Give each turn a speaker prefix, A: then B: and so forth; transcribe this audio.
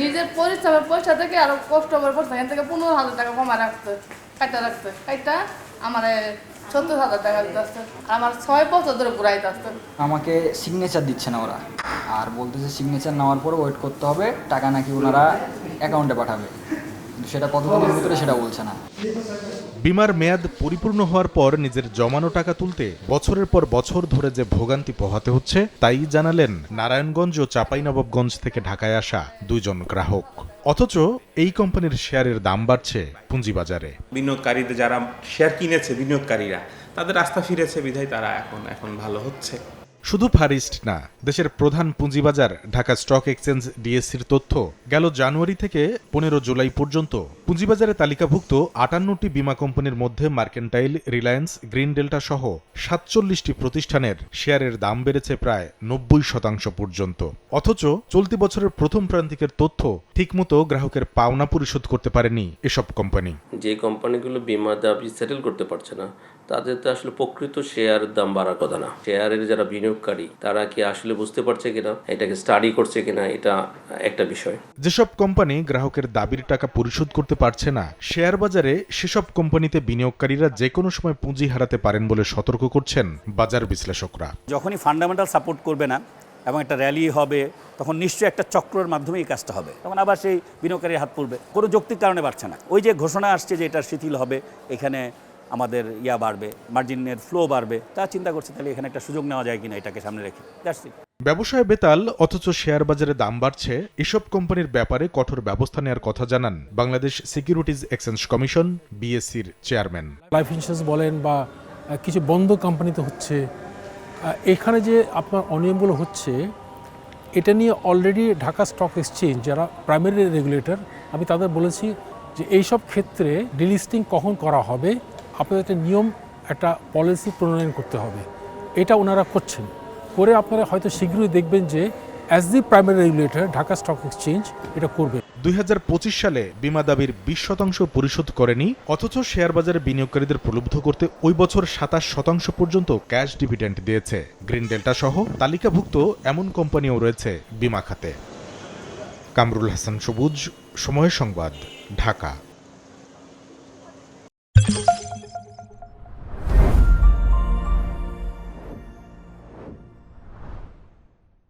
A: নিজের পরিশ্রমের পয়সা থেকে আরো কষ্ট করে পড়ছে, এখান থেকে 15,000 টাকা কমা রাখতে কাইটা আমার 70,000 টাকা দিতে আসছে। আমার 6 বছর ধরে ঘুরাইতে আসছে।
B: আমাকে সিগনেচার দিচ্ছে না ওরা, আর বলতেছে সিগনেচার নেওয়ার পর ওয়েট করতে হবে, টাকা নাকি ওনারা অ্যাকাউন্টে পাঠাবে, কিন্তু সেটা কতদিনের ভিতরে সেটা বলছে না।
C: বিমার মেয়াদ পরিপূর্ণ হওয়ার পর নিজের জমানো টাকা তুলতে বছরের পর বছর ধরে যে ভোগান্তি পোহাতে হচ্ছে তাই জানালেন নারায়ণগঞ্জ ও চাঁপাইনবাবগঞ্জ থেকে ঢাকায় আসা 2 জন গ্রাহক। অথচ এই কোম্পানির শেয়ারের দাম বাড়ছে পুঁজিবাজারে।
D: বিনিয়োগকারীদের যারা শেয়ার কিনেছে, বিনিয়োগকারীরা তাদের আস্থা ফিরেছে বিধায় তারা এখন ভালো হচ্ছে।
C: শুধু ফার ইস্ট না, দেশের প্রধান পুঁজিবাজার ঢাকা স্টক এক্সচেঞ্জ ডিএসসির তথ্য গেল জানুয়ারি থেকে 15 জুলাই পর্যন্ত পুঁজিবাজারে তালিকাভুক্ত 58টি বীমা কোম্পানির মধ্যে মার্কেন্টাইল, রিলায়েন্স, গ্রিন ডেল্টা সহ 47টি প্রতিষ্ঠানের শেয়ারের দাম বেড়েছে প্রায় 90% পর্যন্ত। অথচ চলতি বছরের প্রথম প্রান্তিকের তথ্য ঠিকমতো গ্রাহকের পাওনা পরিশোধ করতে পারেনি এসব কোম্পানি।
E: যে কোম্পানিগুলো বীমা দাবি সেটেল করতে পারছে না তাদের তো আসলে প্রকৃত শেয়ার দাম বাড়ার কথা না। শেয়ারের যারা বিনিয়োগকারী তারা কি আসলে বুঝতে পারছে কিনা, এটাকে স্টাডি করছে কিনা, এটা একটা বিষয়।
C: যেসব কোম্পানি গ্রাহকের দাবির টাকা পরিশোধ করতে পারছে না, শেয়ার বাজারে সেসব কোম্পানিতে বিনিয়োগকারীরা যে কোনো সময় পুঁজি হারাতে পারেন বলে সতর্ক করছেন বাজার বিশ্লেষকরা।
F: যখনই ফান্ডামেন্টাল সাপোর্ট করবে না এবং একটা র্যালি হবে, তখন নিশ্চয়ই একটা চক্রের মাধ্যমে এই কাজটা হবে, তখন আবার সেই বিনিয়োগকারীর হাত পড়বে। কোনো যৌক্তিক কারণে বাড়ছে না। ওই যে ঘোষণা আসছে যে এটা শিথিল হবে, এখানে আমাদের বাড়বে, মার্জিনের ফ্লো বাড়বে, তা চিন্তা করছে তাহলে এখানে একটা সুযোগ নেওয়া যায় কিনা এটাকে সামনে রেখে।
C: ব্যবসায় বেতাল, অথচ শেয়ার বাজারে দাম বাড়ছে, এসব কোম্পানির ব্যাপারে কঠোর ব্যবস্থা নেওয়ার কথা জানান বাংলাদেশ সিকিউরিটিজ এক্সচেঞ্জ কমিশন বিএসসির চেয়ারম্যান।
G: লাইফ ইন্স্যুরেন্স বলেন বা কিছু বন্ধ কোম্পানিতে হচ্ছে, এখানে যে আপনার অনিয়মগুলো হচ্ছে, এটা নিয়ে অলরেডি ঢাকা স্টক এক্সচেঞ্জ যারা প্রাইমারি রেগুলেটর, আমি তাদের বলেছি যে এইসব ক্ষেত্রে ডিলিস্টিং কখন করা হবে, আপনাদের একটা নিয়ম, একটা পলিসি প্রণয়ন করতে হবে। এটা ওনারা করছেন, করে আপনারা হয়তো শীঘ্রই দেখবেন যে as the primary regulator Dhaka stock exchange এটা করবে।
C: 2025 সালে বীমা দাবির 20% পরিশোধ করেনি, অথচ শেয়ার বাজারে বিনিয়োগকারীদের প্রলুব্ধ করতে ওই বছর 27% পর্যন্ত ক্যাশ ডিভিডেন্ড দিয়েছে। গ্রিন ডেল্টা সহ তালিকাভুক্ত এমন কোম্পানিও রয়েছে বীমা খাতে। কামরুল হাসান সবুজ, সময় সংবাদ, ঢাকা।